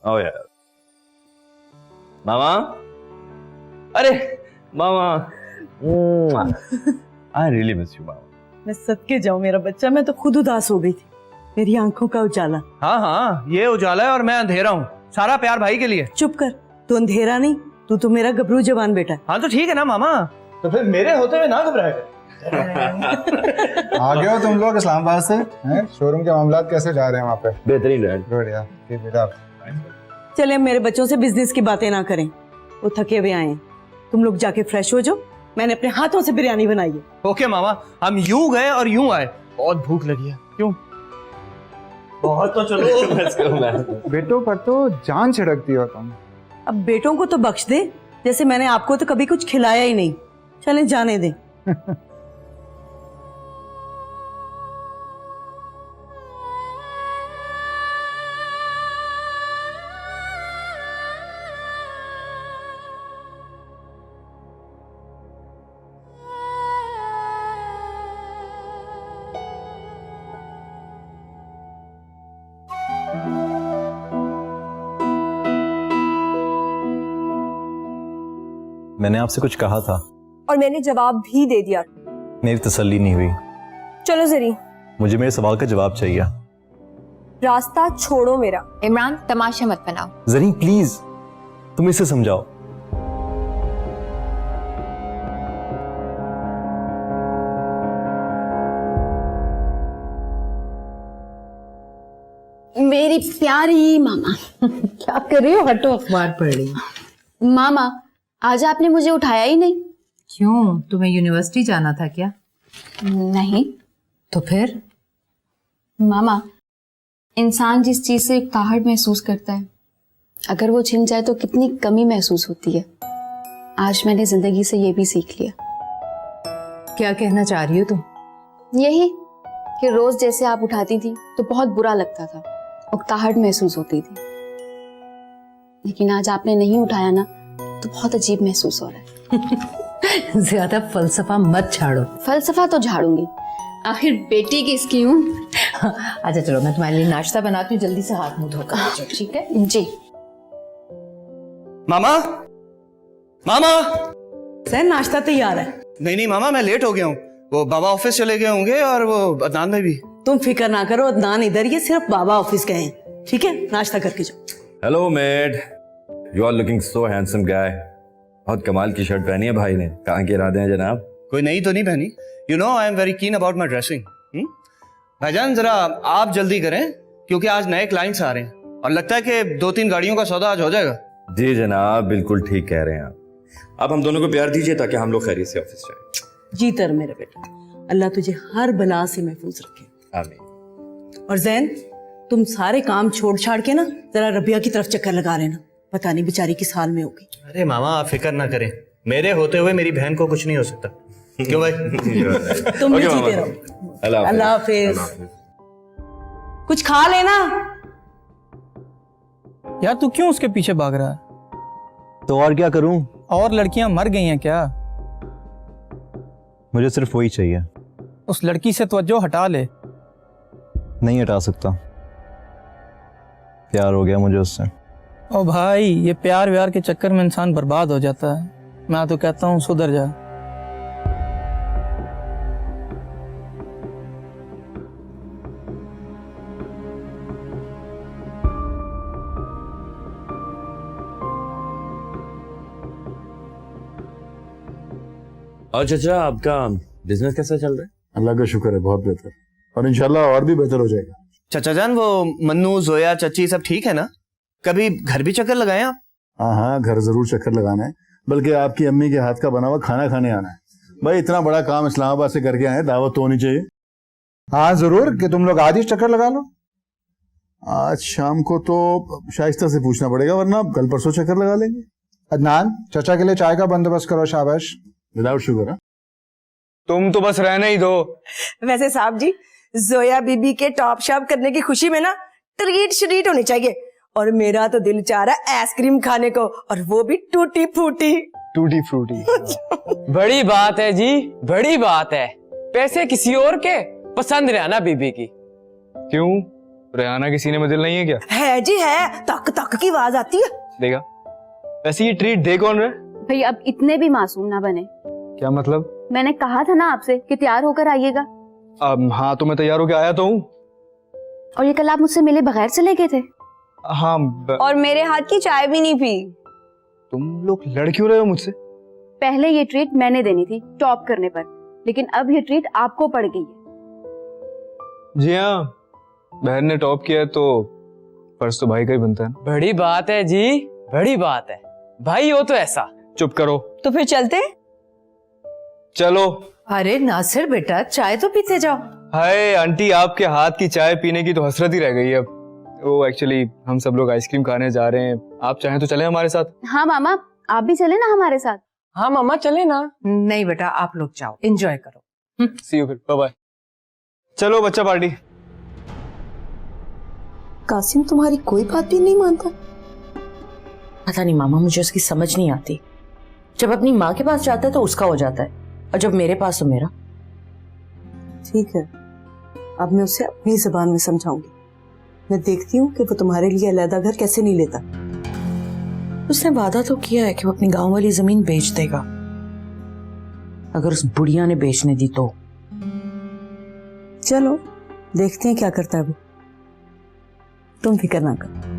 Oh yeah. मामा, अरे मामा, I really miss you, मामा. मैं सदके जाऊं मेरा बच्चा, मैं तो खुद उदास हो गई थी. मेरी आंखों का उजाला. हाँ हाँ, ये उजाला है और मैं अंधेरा हूँ. सारा प्यार भाई के लिए. चुप कर, तू अंधेरा नहीं, तू तो मेरा गबरू जवान बेटा. हाँ तो ठीक है ना मामा, तो फिर मेरे होते हुए ना घबराएगा. आ गए हो तुम लोग इस्लामाबाद से? हैं? शोरूम के मामलात कैसे जा रहे हैं वहाँ पे? बेहतरीन है. बढ़िया. बेटा चले, अब मेरे बच्चों से बिजनेस की बातें ना करें, वो थके हुए आए हैं. तुम लोग जाके फ्रेश हो जाओ, मैंने अपने हाथों से बिरयानी बनाई है. ओके मामा, हम यूं गए और यूं आए. बहुत भूख लगी है. क्यों? बहुत तो चलो. बेटों पर तो जान छिड़कती हो तुम. अब बेटों को तो बख्श दे, जैसे मैंने आपको तो कभी कुछ खिलाया ही नहीं. चलें, जाने दे. मैंने आपसे कुछ कहा था और मैंने जवाब भी दे दिया. मेरी तसल्ली नहीं हुई. चलो जरी, मुझे मेरे सवाल का जवाब चाहिए. रास्ता छोड़ो मेरा. इमरान, तमाशा मत बनाओ. जरी प्लीज, तुम इसे समझाओ. मेरी प्यारी मामा. क्या कर रही हो? हटो, अखबार पढ़ रही हूँ. मामा, आज आपने मुझे उठाया ही नहीं. क्यों, तुम्हें यूनिवर्सिटी जाना था क्या? नहीं. तो फिर? मामा, इंसान जिस चीज से उकताहट महसूस करता है, अगर वो छिन जाए तो कितनी कमी महसूस होती है. आज मैंने जिंदगी से ये भी सीख लिया. क्या कहना चाह रही हो तुम? यही कि रोज जैसे आप उठाती थी तो बहुत बुरा लगता था, उकताहट महसूस होती थी. लेकिन आज आपने नहीं उठाया ना, तो बहुत अजीब महसूस हो रहा है. ज्यादा फलसफा मत झाड़ो. फलसफा तो झाड़ूंगी, आखिर बेटी किसकी हूँ. अच्छा चलो, मैं तुम्हारे लिए नाश्ता बनाती हूँ. जल्दी से हाथ मुंह धोकर आ जाओ, ठीक है? जी. मामा, मामा. सर, नाश्ता तैयार है. नहीं मामा, मैं लेट हो गया हूँ. वो बाबा ऑफिस चले गए होंगे और वो अदनान भाई भी. तुम फिक्र ना करो, अदनान इधर, ये सिर्फ बाबा ऑफिस गए हैं. ठीक है, नाश्ता करके जाओ. Hello mate, you are looking so handsome guy. बहुत कमाल की शर्ट पहनी है भाई ने. कहाँ के इरादे हैं जनाब? कोई नई तो नहीं पहनी? You know I am very keen about my dressing. भाईजान जरा आप जल्दी करें, क्योंकि आज नए क्लाइंट्स आ रहे हैं और लगता है कि 2-3 गाड़ियों का सौदा आज हो जाएगा. जी जनाब, बिल्कुल ठीक कह रहे हैं आप. अब हम दोनों को प्यार दीजिए ताकि हम लोग खैरियत से ऑफिस जाएं. जीतर मेरे बेटा, अल्लाह तुझे हर बला से महफूज रखे. आमीन. और जैन, तुम सारे काम छोड़ छाड़ के ना जरा रबिया की तरफ चक्कर लगा लेना. पता नहीं बेचारी किस हाल में होगी. अरे मामा, आप फिक्र ना करें, मेरे होते हुए मेरी बहन को कुछ नहीं हो सकता. क्यों भाई? तुम भी Okay, जीते मामा. रहो. अल्लाह हाफिज. कुछ खा लेना. यार तू क्यों उसके पीछे भाग रहा है? तो और क्या करूं? और लड़कियां मर गई हैं क्या? मुझे सिर्फ वही चाहिए. उस लड़की से तवज्जो हटा ले. नहीं हटा सकता, प्यार हो गया मुझे उससे. ओ भाई, ये प्यार व्यार के चक्कर में इंसान बर्बाद हो जाता है. मैं तो कहता हूँ सुधर जा. और चाचा, आपका बिजनेस कैसा चल रहा है? अल्लाह का शुक्र है, बहुत बेहतर. और इंशाल्लाह और भी बेहतर हो जाएगा. चाचा जान, वो मन्नू, जोया, चची सब ठीक है ना? कभी घर भी चक्कर लगाए आप? हाँ, घर जरूर चक्कर लगाना है. बल्कि आपकी अम्मी के हाथ का बना हुआ खाना खाने आना है. भाई इतना बड़ा काम इस्लामाबाद से करके आए, दावत तो होनी चाहिए. हाँ जरूर, कि तुम लोग आज ही चक्कर लगा लो. आज शाम को तो शाइस्ता से पूछना पड़ेगा, वरना कल परसों चक्कर लगा लेंगे. अदनान, चाचा के लिए चाय का बंदोबस्त करो. शाबाश. Without sugar. तुम तो बस रहने ही दो. वैसे साहब जी, जोया बीबी के टॉप शॉप करने की खुशी में ना ट्रीट श्रीट होनी चाहिए. और मेरा तो दिल चाह रहा है आइसक्रीम खाने को, और वो भी टूटी फूटी. Tutti frutti. बड़ी बात है जी, बड़ी बात है. पैसे किसी और के, पसंद रहना बीबी की. क्यों? रेहाना के सीने में दिल नहीं है क्या? है जी है, तक तक की आवाज आती है। देगा। वैसे ये ट्रीट दे कौन रहा है? भाई अब इतने भी मासूम ना बने। क्या मतलब? मैंने कहा था ना आपसे कि तैयार होकर आइएगा। हाँ तो मैं तैयार होकर आया तो हूँ। और ये कल आप मुझसे मिले बगैर चले गए थे। हाँ और मेरे हाथ की चाय भी नहीं पी। तुम लोग लड़ क्यों रहे हो मुझसे? पहले ये ट्रीट मैंने देनी थी टॉप करने पर, लेकिन अब ये ट्रीट आपको पड़ गई है। जी हाँ, बहन ने टॉप किया है तो फर्ज तो भाई का ही बनता है ना। बड़ी बात है जी, बड़ी बात है। भाई हो तो ऐसा। चुप करो। तो फिर चलते? चलो। अरे नासिर बेटा, चाय तो पीते जाओ। हाय आंटी, आपके हाथ की चाय पीने की तो हसरत ही रह गई है अब। वो एक्चुअली हम सब लोग आइसक्रीम खाने जा रहे हैं, आप चाहें तो चलें हमारे साथ। हाँ मामा, आप भी चले ना हमारे साथ। हाँ मामा चले ना। नहीं बेटा, आप लोग जाओ, एंजॉय करो। सी यू फिर, बाय बाय। चलो बच्चा पार्टी। कासिम तुम्हारी कोई बात भी नहीं मानता। पता नहीं मामा, मुझे उसकी समझ नहीं आती। जब अपनी माँ के पास जाता है तो उसका हो जाता है, और जब मेरे पास तो मेरा। ठीक है, अब मैं उसे अपनी जुबान में समझाऊंगी। मैं देखती हूँ कि वो तुम्हारे लिए अलग घर कैसे नहीं लेता। उसने वादा तो किया है कि वो अपनी गांव वाली जमीन बेच देगा। अगर उस बुढ़िया ने बेचने दी तो। चलो देखते हैं क्या करता है वो। तुम फिक्र ना करो।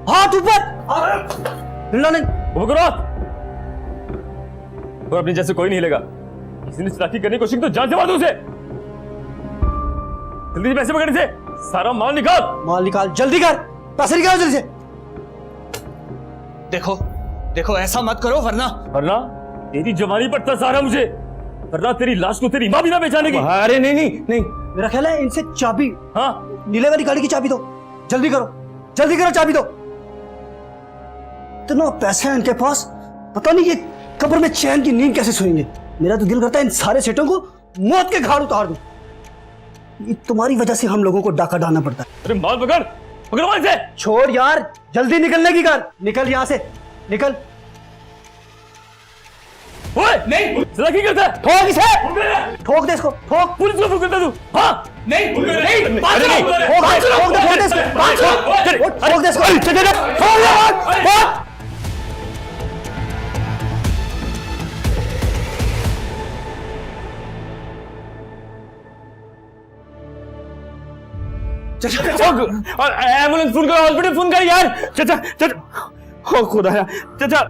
हाथ ऊपर। हिलना नहीं। और अपनी जैसे कोई नहीं हिलेगा। किसी ने चालाकी करने की कोशिश तो जान से मार दो उसे। जल्दी से पैसे पकड़ने से सारा माल निकाल। माल निकाल, जल्दी कर, पैसे निकालो जल्दी से। देखो देखो, ऐसा मत करो वरना तेरी जवानी पर तरस आ रहा मुझे, वरना तेरी लाश को तेरी माँ भी ना पहचानेगी। अरे नहीं नहीं नहीं, मेरा ख्याल है इनसे चाबी, हाँ नीले वाली गाड़ी की चाबी दो। जल्दी करो जल्दी करो, चाबी दो। इतना पैसा है इनके पास, पता नहीं ये कब्र में चैन की नींद कैसे सोएंगे। मेरा तो दिल करता है इन सारे सेठों को मौत के घाट उतार दूं। ये तुम्हारी वजह से हम लोगों को डाका डालना पड़ता है। अरे माल पकड़, पकड़ माल से। छोड़ यार, जल्दी निकलने की कर, निकल यहाँ से, निकल। ओए नहीं, चालाकी करता है। ठोक इसे, ठोक दे इसको, ठोक। पुलिस को फोन करता तू। हाँ नहीं नहीं, बात सुनो। ठोक दे इसको, ठोक दे इसको। एम्बुलेंस फोन करो, हॉस्पिटल फोन कर यार। चाचा चाचा, ओ खुदा, चाचा।